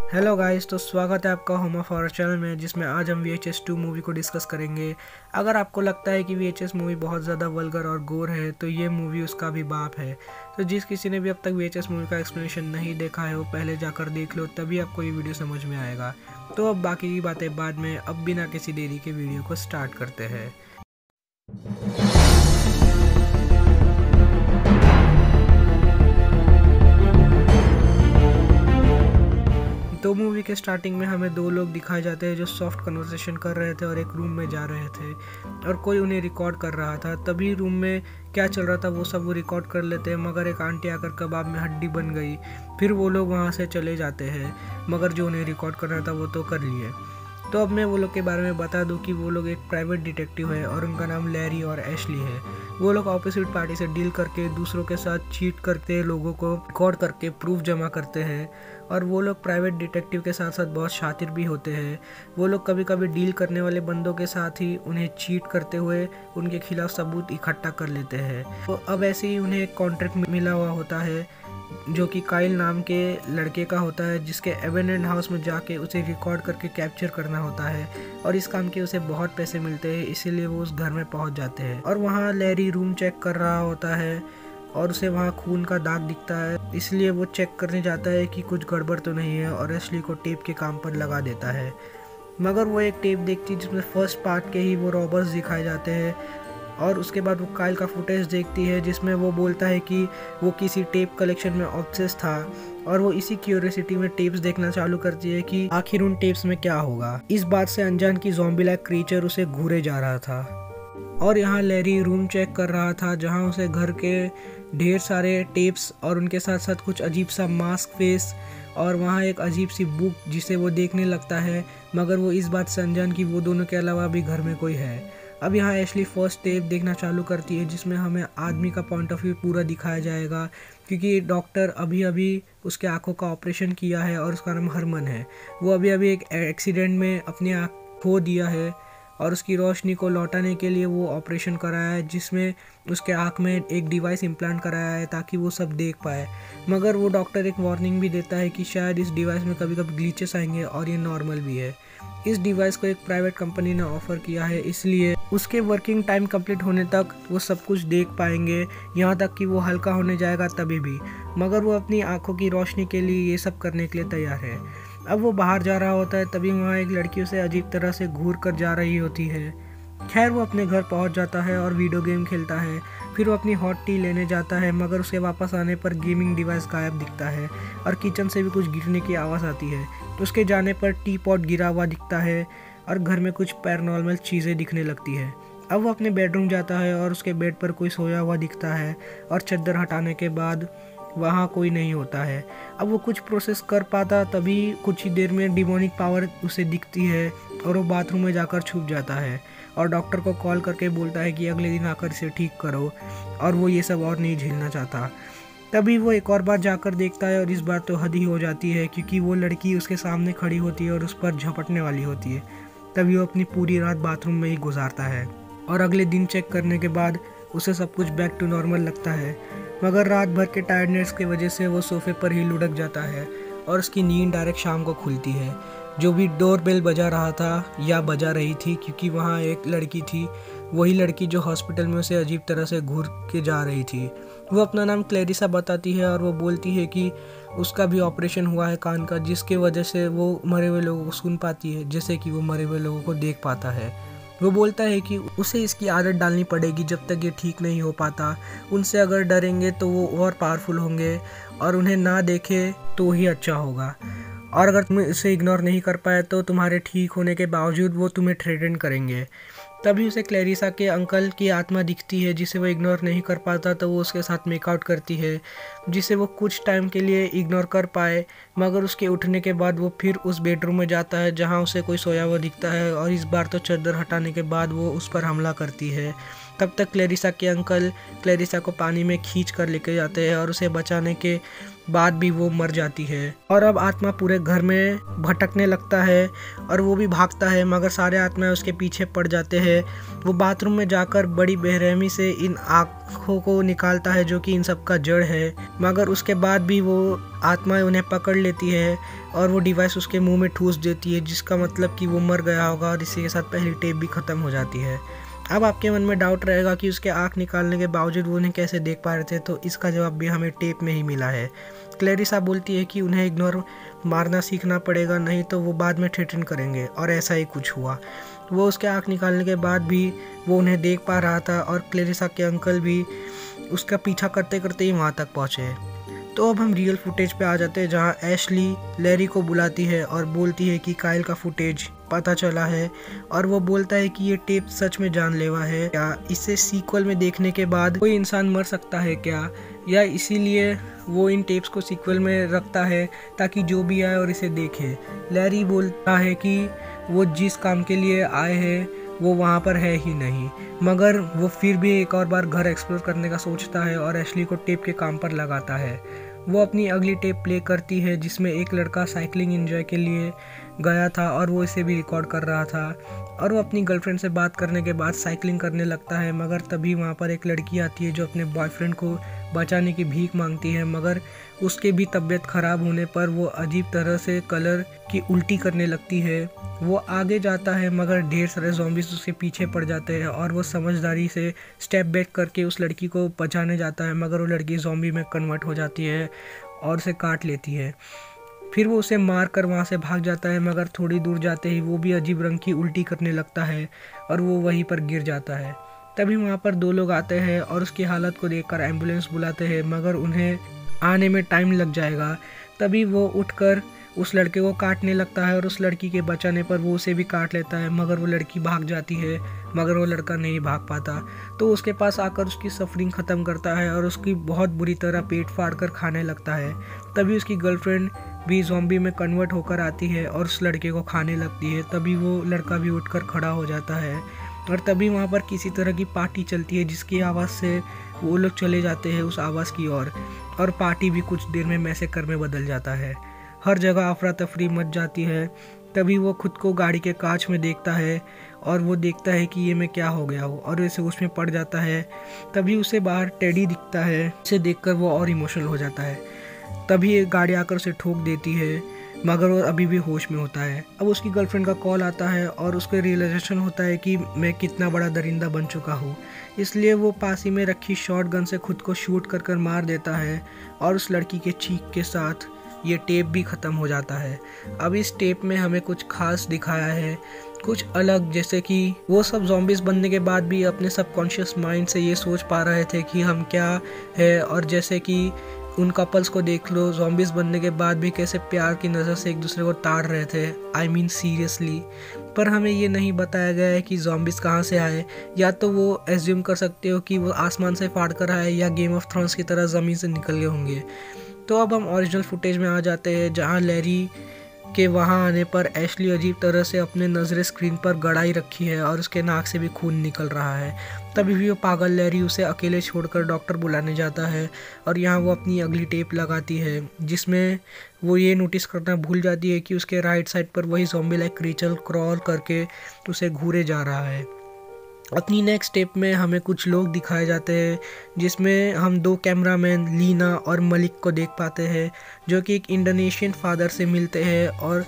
Hello guys, तो स्वागत है आपका होम ऑफ हॉरर चैनल में, जिसमें आज हम VHS 2 मूवी को डिस्कस करेंगे। अगर आपको लगता है कि VHS मूवी बहुत ज़्यादा वल्गर और गोर है तो ये मूवी उसका भी बाप है। तो जिस किसी ने भी अब तक VHS मूवी का एक्सप्लेनेशन नहीं देखा है वो पहले जाकर देख लो, तभी आपको ये वीडियो समझ में आएगा। तो अब बाकी की बातें बाद में, अब बिना किसी देरी के वीडियो को स्टार्ट करते हैं। तो मूवी के स्टार्टिंग में हमें दो लोग दिखाए जाते हैं जो सॉफ्ट कन्वर्सेशन कर रहे थे और एक रूम में जा रहे थे और कोई उन्हें रिकॉर्ड कर रहा था। तभी रूम में क्या चल रहा था वो सब वो रिकॉर्ड कर लेते हैं, मगर एक आंटी आकर कबाब में हड्डी बन गई। फिर वो लोग वहाँ से चले जाते हैं, मगर जो उन्हें रिकॉर्ड करना था वो तो कर लिए। तो अब मैं वो लोग के बारे में बता दूं कि वो लोग एक प्राइवेट डिटेक्टिव है और उनका नाम लैरी और एशली है। वो लोग ऑपोजिट पार्टी से डील करके दूसरों के साथ चीट करते, लोगों को रिकॉर्ड करके प्रूफ जमा करते हैं। और वो लोग प्राइवेट डिटेक्टिव के साथ साथ बहुत शातिर भी होते हैं। वो लोग कभी कभी डील करने वाले बंदों के साथ ही उन्हें चीट करते हुए उनके खिलाफ सबूत इकट्ठा कर लेते हैं। तो अब ऐसे ही उन्हें एक कॉन्ट्रैक्ट मिला हुआ होता है जो कि काइल नाम के लड़के का होता है, जिसके एबेंडेंड हाउस में जाके उसे रिकॉर्ड करके कैप्चर करना होता है। और इस काम के उसे बहुत पैसे मिलते हैं, इसीलिए वो उस घर में पहुंच जाते हैं। और वहाँ लैरी रूम चेक कर रहा होता है और उसे वहाँ खून का दाग दिखता है, इसलिए वो चेक करने जाता है कि कुछ गड़बड़ तो नहीं है और एशली को टेप के काम पर लगा देता है। मगर वो एक टेप देखती है जिसमें फर्स्ट पार्ट के ही वो रॉबर्स दिखाए जाते हैं। और उसके बाद वो काइल का फुटेज देखती है जिसमें वो बोलता है कि वो किसी टेप कलेक्शन में ऑब्सेस था और वो इसी क्यूरियोसिटी में टेप्स देखना चालू करती है कि आखिर उन टेप्स में क्या होगा। इस बात से अनजान की ज़ॉम्बी लाइक क्रीचर उसे घूरे जा रहा था। और यहाँ लैरी रूम चेक कर रहा था जहाँ उसे घर के ढेर सारे टेप्स और उनके साथ साथ कुछ अजीब सा मास्क फेस और वहाँ एक अजीब सी बुक जिसे वो देखने लगता है, मगर वो इस बात से अनजान कि वो दोनों के अलावा भी घर में कोई है। अब यहाँ एशली फर्स्ट टेप देखना चालू करती है जिसमें हमें आदमी का पॉइंट ऑफ व्यू पूरा दिखाया जाएगा, क्योंकि डॉक्टर अभी अभी उसके आंखों का ऑपरेशन किया है और उसका नाम हरमन है। वो अभी अभी एक एक्सीडेंट में अपनी आँख खो दिया है और उसकी रोशनी को लौटाने के लिए वो ऑपरेशन कराया है, जिसमें उसके आँख में एक डिवाइस इम्प्लांट कराया है ताकि वो सब देख पाए। मगर वो डॉक्टर एक वार्निंग भी देता है कि शायद इस डिवाइस में कभी कभी ग्लिचेस आएंगे और ये नॉर्मल भी है। इस डिवाइस को एक प्राइवेट कंपनी ने ऑफर किया है, इसलिए उसके वर्किंग टाइम कंप्लीट होने तक वो सब कुछ देख पाएंगे, यहाँ तक कि वो हल्का होने जाएगा तभी भी। मगर वो अपनी आंखों की रोशनी के लिए ये सब करने के लिए तैयार है। अब वो बाहर जा रहा होता है, तभी वहाँ एक लड़की उसे अजीब तरह से घूर कर जा रही होती है। खैर वो अपने घर पहुँच जाता है और वीडियो गेम खेलता है। फिर वो अपनी हॉट टी लेने जाता है, मगर उसे वापस आने पर गेमिंग डिवाइस गायब दिखता है और किचन से भी कुछ गिरने की आवाज़ आती है। तो उसके जाने पर टी पॉट गिरा हुआ दिखता है और घर में कुछ पैरानॉर्मल चीज़ें दिखने लगती है। अब वो अपने बेडरूम जाता है और उसके बेड पर कोई सोया हुआ दिखता है और चादर हटाने के बाद वहाँ कोई नहीं होता है। अब वो कुछ प्रोसेस कर पाता, तभी कुछ ही देर में डिमोनिक पावर उसे दिखती है और वो बाथरूम में जाकर छुप जाता है और डॉक्टर को कॉल करके बोलता है कि अगले दिन आकर इसे ठीक करो, और वो ये सब और नहीं झेलना चाहता। तभी वो एक और बार जाकर देखता है और इस बार तो हद ही हो जाती है, क्योंकि वो लड़की उसके सामने खड़ी होती है और उस पर झपटने वाली होती है। तभी वो अपनी पूरी रात बाथरूम में ही गुजारता है और अगले दिन चेक करने के बाद उसे सब कुछ बैक टू नॉर्मल लगता है। मगर रात भर के टायर्डनेस की वजह से वो सोफे पर ही लुढ़क जाता है और उसकी नींद डायरेक्ट शाम को खुलती है। जो भी डोर बेल बजा रहा था या बजा रही थी, क्योंकि वहाँ एक लड़की थी, वही लड़की जो हॉस्पिटल में उसे अजीब तरह से घूर के जा रही थी। वो अपना नाम क्लेरिसा बताती है और वो बोलती है कि उसका भी ऑपरेशन हुआ है कान का, जिसके वजह से वो मरे हुए लोगों को सुन पाती है, जैसे कि वो मरे हुए लोगों को देख पाता है। वो बोलता है कि उसे इसकी आदत डालनी पड़ेगी जब तक ये ठीक नहीं हो पाता। उनसे अगर डरेंगे तो वो और पावरफुल होंगे और उन्हें ना देखे तो ही अच्छा होगा, और अगर तुम इसे इग्नोर नहीं कर पाए तो तुम्हारे ठीक होने के बावजूद वो तुम्हें थ्रेटन करेंगे। तभी उसे क्लेरिसा के अंकल की आत्मा दिखती है जिसे वो इग्नोर नहीं कर पाता, तो वो उसके साथ मेकआउट करती है जिसे वो कुछ टाइम के लिए इग्नोर कर पाए। मगर उसके उठने के बाद वो फिर उस बेडरूम में जाता है जहां उसे कोई सोया हुआ दिखता है और इस बार तो चादर हटाने के बाद वो उस पर हमला करती है तब तक क्लेरिसा के अंकल क्लेरिसा को पानी में खींच कर लेके जाते हैं और उसे बचाने के बाद भी वो मर जाती है। और अब आत्मा पूरे घर में भटकने लगता है और वो भी भागता है, मगर सारे आत्माएं उसके पीछे पड़ जाते हैं। वो बाथरूम में जाकर बड़ी बेरहमी से इन आँखों को निकालता है जो कि इन सब का जड़ है, मगर उसके बाद भी वो आत्माएं उन्हें पकड़ लेती है और वो डिवाइस उसके मुंह में ठूस देती है, जिसका मतलब कि वो मर गया होगा और इसी के साथ पहली टेप भी ख़त्म हो जाती है। अब आपके मन में डाउट रहेगा कि उसके आँख निकालने के बावजूद वो उन्हें कैसे देख पा रहे थे, तो इसका जवाब भी हमें टेप में ही मिला है। क्लेरिसा बोलती है कि उन्हें इग्नोर मारना सीखना पड़ेगा, नहीं तो वो बाद में थ्रेटन करेंगे, और ऐसा ही कुछ हुआ। वो उसके आँख निकालने के बाद भी वो उन्हें देख पा रहा था और क्लेरिसा के अंकल भी उसका पीछा करते करते ही वहाँ तक पहुँचे। तो अब हम रियल फुटेज पे आ जाते हैं, जहाँ एशली लैरी को बुलाती है और बोलती है कि काइल का फुटेज पता चला है, और वो बोलता है कि ये टेप सच में जानलेवा है क्या, इसे सीक्वल में देखने के बाद कोई इंसान मर सकता है क्या, या इसीलिए वो इन टेप्स को सीक्वल में रखता है ताकि जो भी आए और इसे देखे। लैरी बोलता है कि वो जिस काम के लिए आए हैं वो वहाँ पर है ही नहीं, मगर वो फिर भी एक और बार घर एक्सप्लोर करने का सोचता है और एशली को टेप के काम पर लगाता है। वो अपनी अगली टेप प्ले करती है जिसमें एक लड़का साइकिलिंग एंजॉय के लिए गया था और वो इसे भी रिकॉर्ड कर रहा था, और वो अपनी गर्लफ्रेंड से बात करने के बाद साइकिलिंग करने लगता है, मगर तभी वहाँ पर एक लड़की आती है जो अपने बॉयफ्रेंड को बचाने की भीख मांगती है, मगर उसके भी तबीयत ख़राब होने पर वो अजीब तरह से कलर की उल्टी करने लगती है। वो आगे जाता है मगर ढेर सारे ज़ॉम्बीज़ उसके पीछे पड़ जाते हैं और वो समझदारी से स्टेप बैक करके उस लड़की को बचाने जाता है, मगर वो लड़की ज़ॉम्बी में कन्वर्ट हो जाती है और उसे काट लेती है। फिर वो उसे मार कर वहाँ से भाग जाता है, मगर थोड़ी दूर जाते ही वो भी अजीब रंग की उल्टी करने लगता है और वो वहीं पर गिर जाता है। तभी वहाँ पर दो लोग आते हैं और उसकी हालत को देखकर एम्बुलेंस बुलाते हैं, मगर उन्हें आने में टाइम लग जाएगा। तभी वो उठकर उस लड़के को काटने लगता है और उस लड़की के बचाने पर वो उसे भी काट लेता है, मगर वो लड़की भाग जाती है, मगर वो लड़का नहीं भाग पाता। तो उसके पास आकर उसकी सफरिंग ख़त्म करता है और उसकी बहुत बुरी तरह पेट फाड़ कर खाने लगता है। तभी उसकी गर्लफ्रेंड भी ज़ॉम्बी में कन्वर्ट होकर आती है और उस लड़के को खाने लगती है। तभी वो लड़का भी उठकर खड़ा हो जाता है और तभी वहाँ पर किसी तरह की पार्टी चलती है जिसकी आवाज़ से वो लोग चले जाते हैं उस आवाज़ की ओर, और पार्टी भी कुछ देर में मैसेकर में बदल जाता है। हर जगह अफरा तफरी मच जाती है। तभी वो खुद को गाड़ी के कांच में देखता है और वो देखता है कि ये मैं क्या हो गया हो, और इसे उसमें पड़ जाता है। तभी उसे बाहर टेडी दिखता है, इसे देखकर वो और इमोशनल हो जाता है। तभी एक गाड़ी आकर उसे ठोक देती है, मगर वो अभी भी होश में होता है। अब उसकी गर्लफ्रेंड का कॉल आता है और उसको रियलाइजेशन होता है कि मैं कितना बड़ा दरिंदा बन चुका हूँ, इसलिए वो पास ही में रखी शॉट गन से खुद को शूट कर कर मार देता है और उस लड़की के चीख के साथ ये टेप भी ख़त्म हो जाता है। अब इस टेप में हमें कुछ खास दिखाया है, कुछ अलग, जैसे कि वो सब ज़ॉम्बीज़ बनने के बाद भी अपने सबकॉन्शियस माइंड से ये सोच पा रहे थे कि हम क्या है, और जैसे कि उन कपल्स को देख लो, ज़ॉम्बीज़ बनने के बाद भी कैसे प्यार की नज़र से एक दूसरे को ताड़ रहे थे, आई मीन सीरियसली। पर हमें ये नहीं बताया गया है कि ज़ॉम्बीज़ कहाँ से आए, या तो वो एज्यूम कर सकते हो कि वो आसमान से फाड़ कर आए या गेम ऑफ थ्रोन्स की तरह ज़मीन से निकल गए होंगे। तो अब हम ओरिजिनल फुटेज में आ जाते हैं, जहाँ लैरी के वहाँ आने पर एशली अजीब तरह से अपने नज़रें स्क्रीन पर गड़ाई रखी है और उसके नाक से भी खून निकल रहा है। तभी भी वो पागल लैरी उसे अकेले छोड़कर डॉक्टर बुलाने जाता है और यहाँ वो अपनी अगली टेप लगाती है, जिसमें वो ये नोटिस करना भूल जाती है कि उसके राइट साइड पर वही ज़ॉम्बी लाइक क्रीचर क्रॉल करके उसे घूरे जा रहा है। अपनी नेक्स्ट स्टेप में हमें कुछ लोग दिखाए जाते हैं, जिसमें हम दो कैमरामैन लीना और मलिक को देख पाते हैं, जो कि एक इंडोनेशियन फादर से मिलते हैं और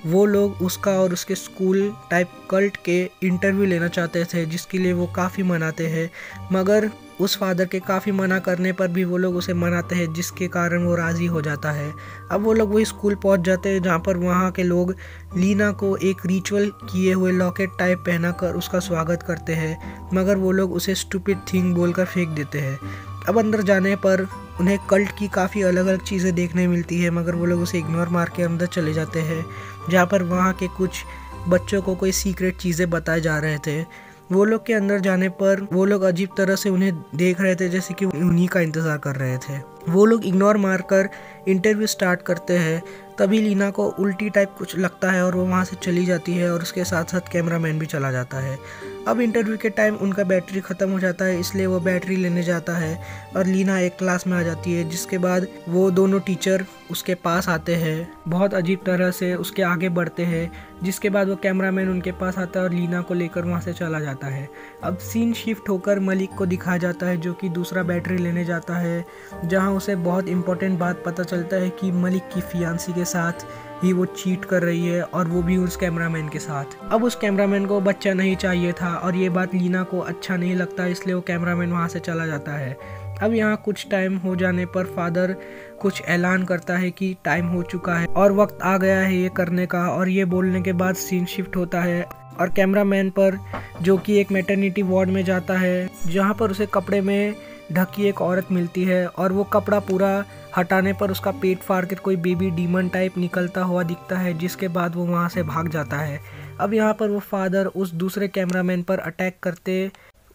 वो लोग उसका और उसके स्कूल टाइप कल्ट के इंटरव्यू लेना चाहते थे, जिसके लिए वो काफ़ी मनाते हैं, मगर उस फादर के काफ़ी मना करने पर भी वो लोग उसे मनाते हैं, जिसके कारण वो राज़ी हो जाता है। अब वो लोग वही स्कूल पहुंच जाते हैं, जहां पर वहां के लोग लीना को एक रिचुअल किए हुए लॉकेट टाइप पहनाकर उसका स्वागत करते हैं, मगर वो लोग उसे स्टूपिड थिंग बोलकर फेंक देते हैं। अब अंदर जाने पर उन्हें कल्ट की काफ़ी अलग अलग चीज़ें देखने मिलती है, मगर वो लोग उसे इग्नोर मार के अंदर चले जाते हैं, जहाँ पर वहाँ के कुछ बच्चों को कोई सीक्रेट चीज़ें बताए जा रहे थे। वो लोग के अंदर जाने पर वो लोग अजीब तरह से उन्हें देख रहे थे, जैसे कि उन्हीं का इंतज़ार कर रहे थे। वो लोग इग्नोर मारकर इंटरव्यू स्टार्ट करते हैं, तभी लीना को उल्टी टाइप कुछ लगता है और वो वहाँ से चली जाती है और उसके साथ साथ कैमरामैन भी चला जाता है। अब इंटरव्यू के टाइम उनका बैटरी ख़त्म हो जाता है, इसलिए वो बैटरी लेने जाता है और लीना एक क्लास में आ जाती है, जिसके बाद वो दोनों टीचर उसके पास आते हैं, बहुत अजीब तरह से उसके आगे बढ़ते हैं, जिसके बाद वो कैमरामैन उनके पास आता है और लीना को लेकर वहाँ से चला जाता है। अब सीन शिफ्ट होकर मलिक को दिखाया जाता है, जो कि दूसरा बैटरी लेने जाता है, जहाँ उसे बहुत इंपॉर्टेंट बात पता चलता है कि मलिक की फियांसी के साथ ही वो चीट कर रही है और वो भी उस कैमरामैन के साथ। अब उस कैमरामैन को बच्चा नहीं चाहिए था और ये बात लीना को अच्छा नहीं लगता, इसलिए वो कैमरामैन वहाँ से चला जाता है। अब यहाँ कुछ टाइम हो जाने पर फादर कुछ ऐलान करता है कि टाइम हो चुका है और वक्त आ गया है ये करने का, और ये बोलने के बाद सीन शिफ्ट होता है और कैमरामैन पर, जो कि एक मैटरनिटी वार्ड में जाता है, जहाँ पर उसे कपड़े में ढकी एक औरत मिलती है और वो कपड़ा पूरा हटाने पर उसका पेट फाड़ कर कोई बेबी डीमन टाइप निकलता हुआ दिखता है, जिसके बाद वो वहाँ से भाग जाता है। अब यहाँ पर वो फादर उस दूसरे कैमरामैन पर अटैक करते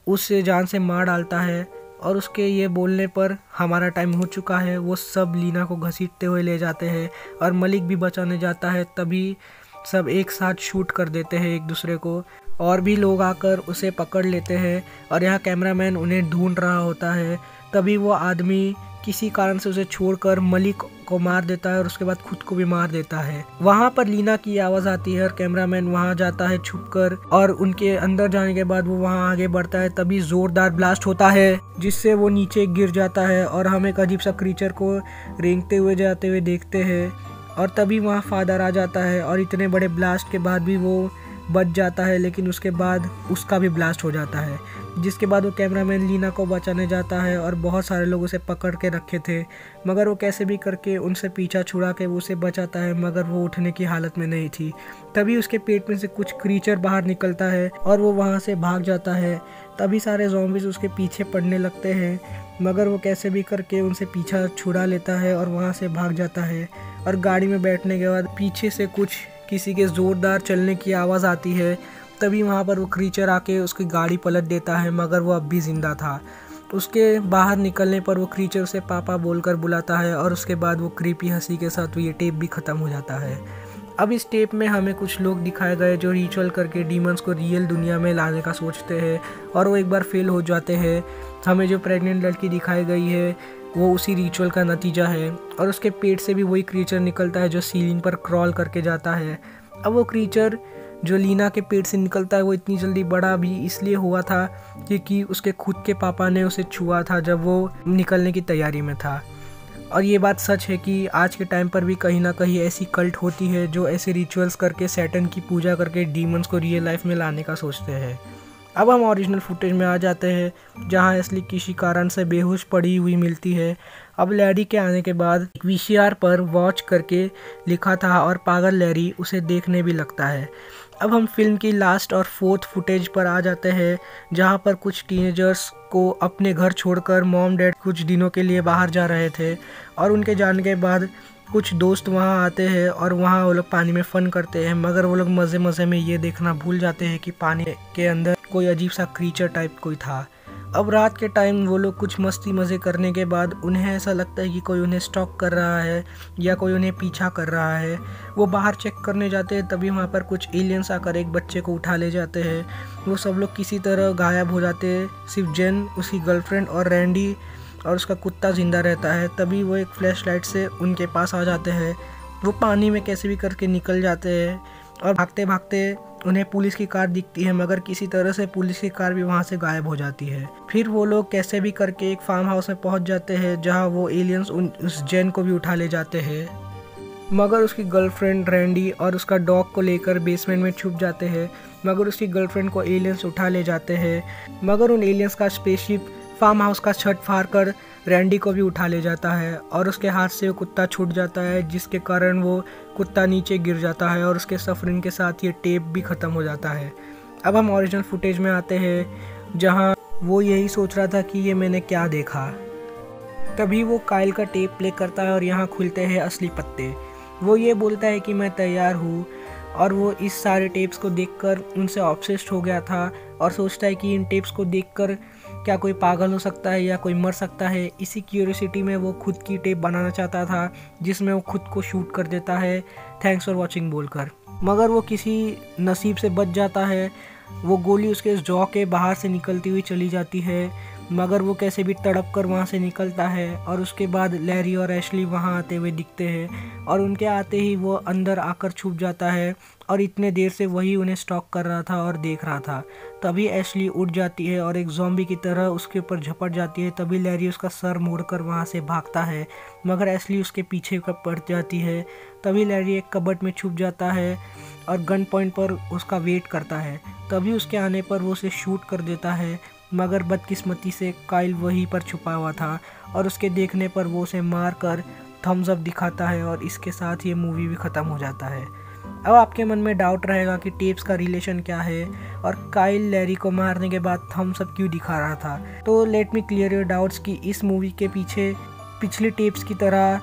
उससे जान से मार डालता है और उसके ये बोलने पर हमारा टाइम हो चुका है, वो सब लीना को घसीटते हुए ले जाते हैं और मलिक भी बचाने जाता है। तभी सब एक साथ शूट कर देते हैं एक दूसरे को और भी लोग आकर उसे पकड़ लेते हैं और यहाँ कैमरामैन उन्हें ढूंढ रहा होता है। तभी वो आदमी किसी कारण से उसे छोड़कर मलिक को मार देता है और उसके बाद खुद को भी मार देता है। वहाँ पर लीना की आवाज़ आती है और कैमरामैन वहाँ जाता है छुपकर और उनके अंदर जाने के बाद वो वहाँ आगे बढ़ता है। तभी जोरदार ब्लास्ट होता है जिससे वो नीचे गिर जाता है और हम एक अजीब सा क्रीचर को रेंगते हुए जाते हुए देखते हैं। और तभी वहाँ फादर आ जाता है और इतने बड़े ब्लास्ट के बाद भी वो बच जाता है, लेकिन उसके बाद उसका भी ब्लास्ट हो जाता है, जिसके बाद वो कैमरामैन लीना को बचाने जाता है और बहुत सारे लोग उसे पकड़ के रखे थे, मगर वो कैसे भी करके उनसे पीछा छुड़ा के वो उसे बचाता है, मगर वो उठने की हालत में नहीं थी। तभी उसके पेट में से कुछ क्रीचर बाहर निकलता है और वो वहाँ से भाग जाता है। तभी सारे ज़ॉम्बीज़ उसके पीछे पड़ने लगते हैं, मगर वो कैसे भी करके उनसे पीछा छुड़ा लेता है और वहाँ से भाग जाता है। और गाड़ी में बैठने के बाद पीछे से कुछ किसी के ज़ोरदार चलने की आवाज़ आती है। तभी वहाँ पर वो क्रीचर आके उसकी गाड़ी पलट देता है, मगर वो अब भी ज़िंदा था। उसके बाहर निकलने पर वो क्रीचर से पापा बोलकर बुलाता है और उसके बाद वो क्रीपी हंसी के साथ ये टेप भी ख़त्म हो जाता है। अब इस टेप में हमें कुछ लोग दिखाए गए जो रिचुअल करके डीमंस को रियल दुनिया में लाने का सोचते हैं और वो एक बार फेल हो जाते हैं। हमें जो प्रेग्नेंट लड़की दिखाई गई है वो उसी रिचुअल का नतीजा है और उसके पेट से भी वही क्रीचर निकलता है जो सीलिंग पर क्रॉल करके जाता है। अब वो क्रीचर जो लीना के पेट से निकलता है वो इतनी जल्दी बड़ा भी इसलिए हुआ था क्योंकि उसके खुद के पापा ने उसे छुआ था जब वो निकलने की तैयारी में था। और ये बात सच है कि आज के टाइम पर भी कहीं ना कहीं ऐसी कल्ट होती है जो ऐसे रिचुअल्स करके सैटन की पूजा करके डीमंस को रियल लाइफ में लाने का सोचते हैं। अब हम ओरिजिनल फुटेज में आ जाते हैं जहां एस्ली किसी कारण से बेहोश पड़ी हुई मिलती है। अब लैरी के आने के बाद वीसीआर पर वॉच करके लिखा था और पागल लैरी उसे देखने भी लगता है। अब हम फिल्म की लास्ट और फोर्थ फुटेज पर आ जाते हैं जहां पर कुछ टीनेजर्स को अपने घर छोड़कर मॉम डैड कुछ दिनों के लिए बाहर जा रहे थे और उनके जाने के बाद कुछ दोस्त वहां आते हैं और वहां वो लोग पानी में फन करते हैं, मगर वो लोग मज़े मज़े में ये देखना भूल जाते हैं कि पानी के अंदर कोई अजीब सा क्रीचर टाइप कोई था। अब रात के टाइम वो लोग कुछ मस्ती मज़े करने के बाद उन्हें ऐसा लगता है कि कोई उन्हें स्टॉक कर रहा है या कोई उन्हें पीछा कर रहा है। वो बाहर चेक करने जाते हैं, तभी वहाँ पर कुछ एलियंस आकर एक बच्चे को उठा ले जाते हैं। वो सब लोग किसी तरह गायब हो जाते हैं, सिर्फ जेन, उसकी गर्लफ्रेंड और रैंडी और उसका कुत्ता ज़िंदा रहता है। तभी वो एक फ्लैश लाइट से उनके पास आ जाते हैं। वो पानी में कैसे भी करके निकल जाते हैं और भागते भागते उन्हें पुलिस की कार दिखती है, मगर किसी तरह से पुलिस की कार भी वहाँ से गायब हो जाती है। फिर वो लोग कैसे भी करके एक फार्म हाउस में पहुँच जाते हैं जहाँ वो एलियंस उस जेन को भी उठा ले जाते हैं, मगर उसकी गर्लफ्रेंड रैंडी और उसका डॉग को लेकर बेसमेंट में छुप जाते हैं। मगर उसकी गर्लफ्रेंड को एलियंस उठा ले जाते हैं, मगर उन एलियंस का स्पेसशिप फार्म हाउस का छत फाड़ कर रैंडी को भी उठा ले जाता है और उसके हाथ से वो कुत्ता छूट जाता है, जिसके कारण वो कुत्ता नीचे गिर जाता है और उसके सफरिंग के साथ ये टेप भी ख़त्म हो जाता है। अब हम ओरिजिनल फुटेज में आते हैं जहां वो यही सोच रहा था कि ये मैंने क्या देखा। तभी वो काइल का टेप प्ले करता है और यहाँ खुलते हैं असली पत्ते। वो ये बोलता है कि मैं तैयार हूँ और वो इस सारे टेप्स को देखकर उनसे ऑब्सेस्ड हो गया था और सोचता है कि इन टेप्स को देखकर क्या कोई पागल हो सकता है या कोई मर सकता है। इसी क्यूरियोसिटी में वो खुद की टेप बनाना चाहता था जिसमें वो खुद को शूट कर देता है थैंक्स फॉर वॉचिंग बोलकर, मगर वो किसी नसीब से बच जाता है। वो गोली उसके जॉ के बाहर से निकलती हुई चली जाती है, मगर वो कैसे भी तड़प कर वहाँ से निकलता है। और उसके बाद लैरी और एशली वहाँ आते हुए दिखते हैं और उनके आते ही वो अंदर आकर छुप जाता है और इतने देर से वही उन्हें स्टॉक कर रहा था और देख रहा था। तभी एशली उठ जाती है और एक ज़ॉम्बी की तरह उसके ऊपर झपट जाती है। तभी लैरी उसका सर मोड़कर वहाँ से भागता है, मगर एशली उसके पीछे पड़ जाती है। तभी लैरी एक कबर्ड में छुप जाता है और गन पॉइंट पर उसका वेट करता है। तभी उसके आने पर वो उसे शूट कर देता है, मगर बदकिस्मती से काइल वहीं पर छुपा हुआ था और उसके देखने पर वो उसे मार कर थम्स अप दिखाता है और इसके साथ ये मूवी भी ख़त्म हो जाता है। अब आपके मन में डाउट रहेगा कि टेप्स का रिलेशन क्या है और काइल लैरी को मारने के बाद थम्स अप क्यों दिखा रहा था। तो let me clear your doubts कि इस मूवी के पीछे पिछली टेप्स की तरह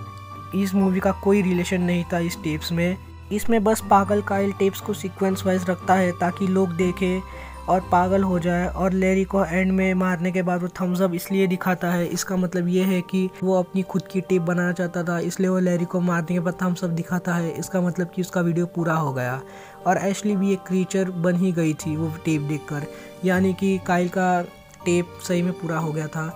इस मूवी का कोई रिलेशन नहीं था। इस टेप्स में इसमें बस पागल काइल टेप्स को सीक्वेंस वाइज रखता है ताकि लोग देखें और पागल हो जाए, और लैरी को एंड में मारने के बाद वो थम्स अप इसलिए दिखाता है। इसका मतलब ये है कि वो अपनी खुद की टेप बनाना चाहता था, इसलिए वो लैरी को मारने के बाद थम्स अप दिखाता है। इसका मतलब कि उसका वीडियो पूरा हो गया और एशली भी एक क्रीचर बन ही गई थी वो टेप देखकर, यानी कि काइल का टेप सही में पूरा हो गया था।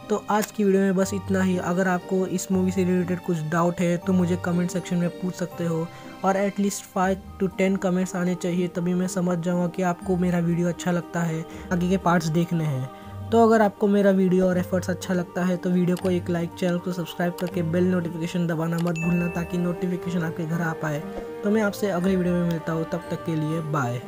तो आज की वीडियो में बस इतना ही। अगर आपको इस मूवी से रिलेटेड कुछ डाउट है तो मुझे कमेंट सेक्शन में पूछ सकते हो, और एटलीस्ट 5 to 10 कमेंट्स आने चाहिए, तभी मैं समझ जाऊँगा कि आपको मेरा वीडियो अच्छा लगता है, आगे के पार्ट्स देखने हैं। तो अगर आपको मेरा वीडियो और एफर्ट्स अच्छा लगता है तो वीडियो को एक लाइक, चैनल को सब्सक्राइब करके बेल नोटिफिकेशन दबाना मत भूलना ताकि नोटिफिकेशन आपके घर आ पाए। तो मैं आपसे अगली वीडियो में मिलता हूँ, तब तक के लिए बाय।